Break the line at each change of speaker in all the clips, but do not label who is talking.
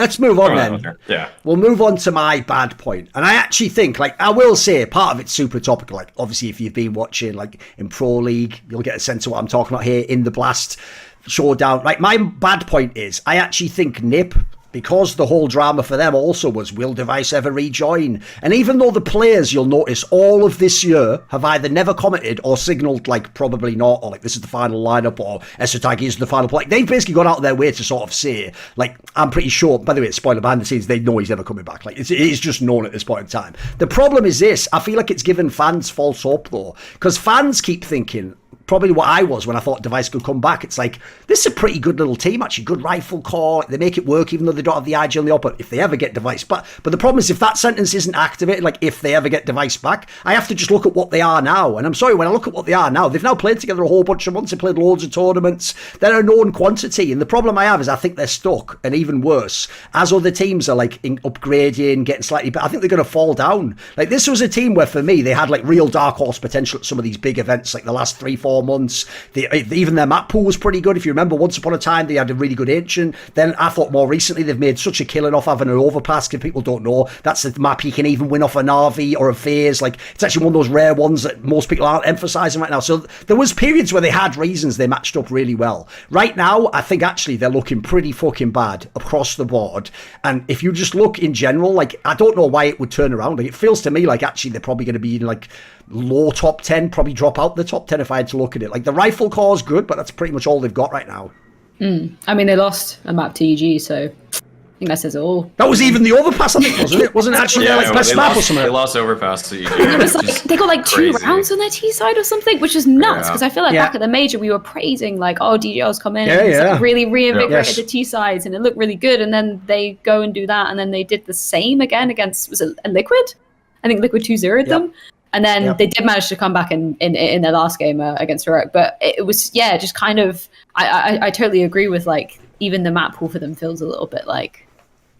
let's move on then.
Okay. Yeah.
We'll move on to my bad point. And I actually think, like, I will say part of it's super topical. Like, obviously, if you've been watching, like, in Pro League, you'll get a sense of what I'm talking about here in the Blast showdown. Like, my bad point is, I actually think NiP, because the whole drama for them also was, will Device ever rejoin? And even though the players, you'll notice, all of this year have either never commented or signalled, like, probably not, or like, this is the final lineup, or Esotag is the final play. Like, they've basically gone out of their way to sort of say, like, I'm pretty sure, by the way, it's spoiler behind the scenes, they know he's never coming back. Like, it's just known at this point in time. The problem is this, I feel like it's given fans false hope, though, because fans keep thinking, probably what I was when I thought Device could come back. It's like, this is a pretty good little team, actually. Good rifle core. They make it work, even though they don't have the IG on the up. If they ever get Device back. But the problem is, if that sentence isn't activated, like, if they ever get Device back, I have to just look at what they are now. And I'm sorry, when I look at what they are now, they've now played together a whole bunch of months. They played loads of tournaments. They're a known quantity. And the problem I have is I think they're stuck. And even worse, as other teams are, like, upgrading, getting slightly better, I think they're going to fall down. Like, this was a team where, for me, they had, like, real dark horse potential at some of these big events, like the last 3-4 months. Even their map pool was pretty good. If you remember, once upon a time, they had a really good ancient. Then I thought more recently, they've made such a killing off having an overpass. If people don't know, that's the map you can even win off a Na'Vi or a phase. Like, it's actually one of those rare ones that most people aren't emphasizing right now. So there was periods where they had reasons they matched up really well. Right now, I think actually they're looking pretty fucking bad across the board. And if you just look in general, like, I don't know why it would turn around. Like, it feels to me like actually they're probably going to be in, like, low top 10, probably drop out the top 10 if I had to look at it. Like, the rifle core is good, but that's pretty much all they've got right now.
I mean, they lost a map to EG, so I think that says it all.
That was even the overpass, I think, wasn't it? Wasn't it actually their, like, best map or something?
They lost overpass to EG.
It was like, they got like 2 rounds on their T side or something, which is nuts, because I feel like back at the major we were praising, like, oh, DJL's come in and like, really reinvigorated the T sides and it looked really good, and then they go and do that, and then they did the same again against, was it a Liquid? I think Liquid 2-0'd them. And then they did manage to come back in their last game against Heroic. But it was, just kind of, I totally agree with, like, even the map pool for them feels a little bit like,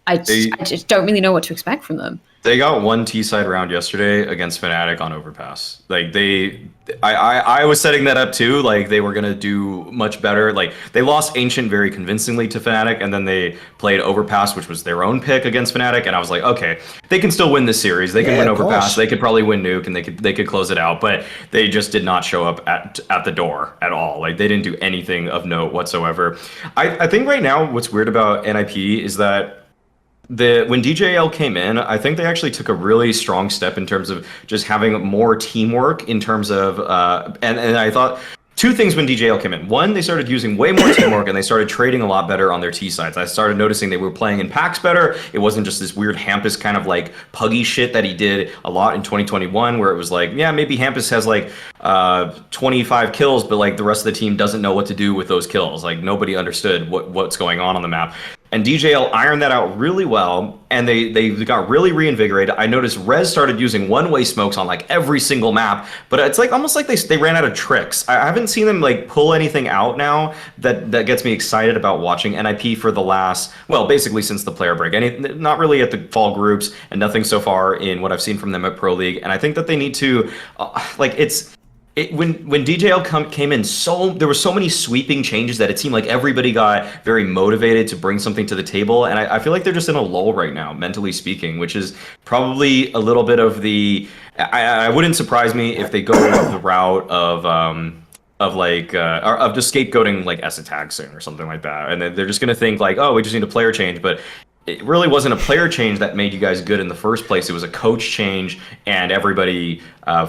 I just don't really know what to expect from them.
They got 1 T-side round yesterday against Fnatic on Overpass. Like, I was setting that up too. Like, they were going to do much better. Like, they lost Ancient very convincingly to Fnatic, and then they played Overpass, which was their own pick against Fnatic. And I was like, okay, they can still win this series. They can win Overpass. They could probably win Nuke, and they could close it out. But they just did not show up at the door at all. Like, they didn't do anything of note whatsoever. I think right now what's weird about NiP is that when DJL came in, I think they actually took a really strong step in terms of just having more teamwork in terms of, and I thought 2 things when DJL came in. 1, they started using way more teamwork and they started trading a lot better on their T sides. I started noticing they were playing in packs better. It wasn't just this weird Hampus kind of like puggy shit that he did a lot in 2021, where it was like, yeah, maybe Hampus has like 25 kills, but like the rest of the team doesn't know what to do with those kills. Like, nobody understood what's going on the map. And DJL ironed that out really well, and they got really reinvigorated. I noticed Rez started using one-way smokes on like every single map, but it's like almost like they ran out of tricks. I haven't seen them like pull anything out now that gets me excited about watching NiP for the last, well, basically since the player break. Not really at the fall groups, and nothing so far in what I've seen from them at Pro League. And I think that they need to, when DJL came in, there were so many sweeping changes that it seemed like everybody got very motivated to bring something to the table, and I feel like they're just in a lull right now, mentally speaking, which is probably a little bit of the. I wouldn't surprise me if they go the route of just scapegoating like Esotag soon or something like that, and then they're just gonna think like, oh, we just need a player change, but it really wasn't a player change that made you guys good in the first place. It was a coach change and everybody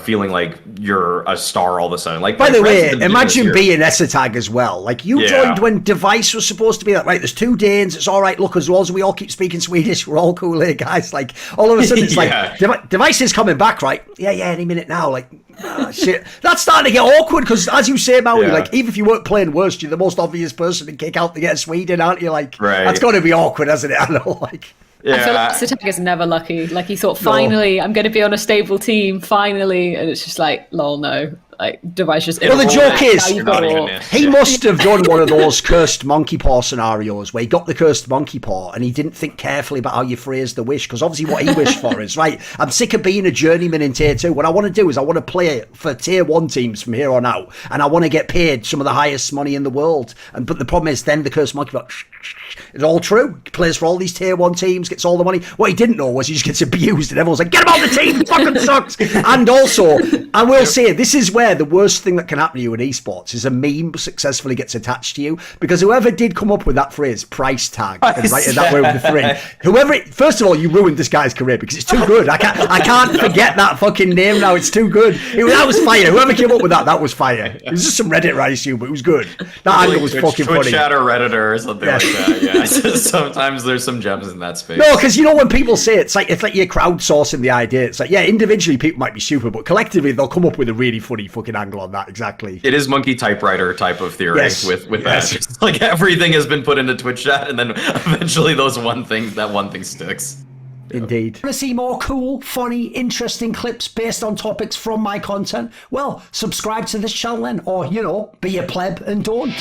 feeling like you're a star all of a sudden. Like,
by the way, imagine being Esotag as well. Like, you joined when Device was supposed to be like, right, there's 2 Danes, it's all right, look, as long as we all keep speaking Swedish, we're all cool here, guys. Like, all of a sudden it's like, Device is coming back, right? Yeah, any minute now. Like, shit. That's starting to get awkward because, as you say, Maui, like, even if you weren't playing worst, you're the most obvious person to kick out to get Sweden, aren't you? Like, that's got to be awkward, hasn't it? I know, like.
Yeah. I feel like Esotag is never lucky. Like, he thought, finally, I'm going to be on a stable team, finally. And it's just like, lol, no. like device just.
Well, the joke is, he
Yeah.
must have done one of those cursed monkey paw scenarios where he got the cursed monkey paw and he didn't think carefully about how you phrase the wish, because obviously what he wished for is, right, I'm sick of being a journeyman in tier 2. What I want to do is I want to play for tier 1 teams from here on out, and I want to get paid some of the highest money in the world. But the problem is then the cursed monkey paw, it's all true. He plays for all these tier 1 teams, gets all the money. What he didn't know was he just gets abused and everyone's like, get him out the team, he fucking sucks. And also, I will say, this is where the worst thing that can happen to you in esports is a meme successfully gets attached to you, because whoever did come up with that phrase, price tag, and right in that way with the 3, first of all, you ruined this guy's career because it's too good. I can't forget that fucking name now. It's too good. That was fire. Whoever came up with that was fire. It was just some Reddit, I assume, but it was good. That angle was fucking funny.
Twitch chat or Redditor or something like that. Yeah, sometimes there's some gems in that space.
No, because you know when people say it's like you're crowdsourcing the idea. It's like, yeah, individually people might be stupid, but collectively they'll come up with a really funny fucking angle on that. Exactly.
It is monkey typewriter type of theory with that. It's like everything has been put into Twitch chat, and then eventually that one thing sticks.
Indeed. Want to see more cool, funny, interesting clips based on topics from my content? Well, subscribe to this channel then, or, be a pleb and don't.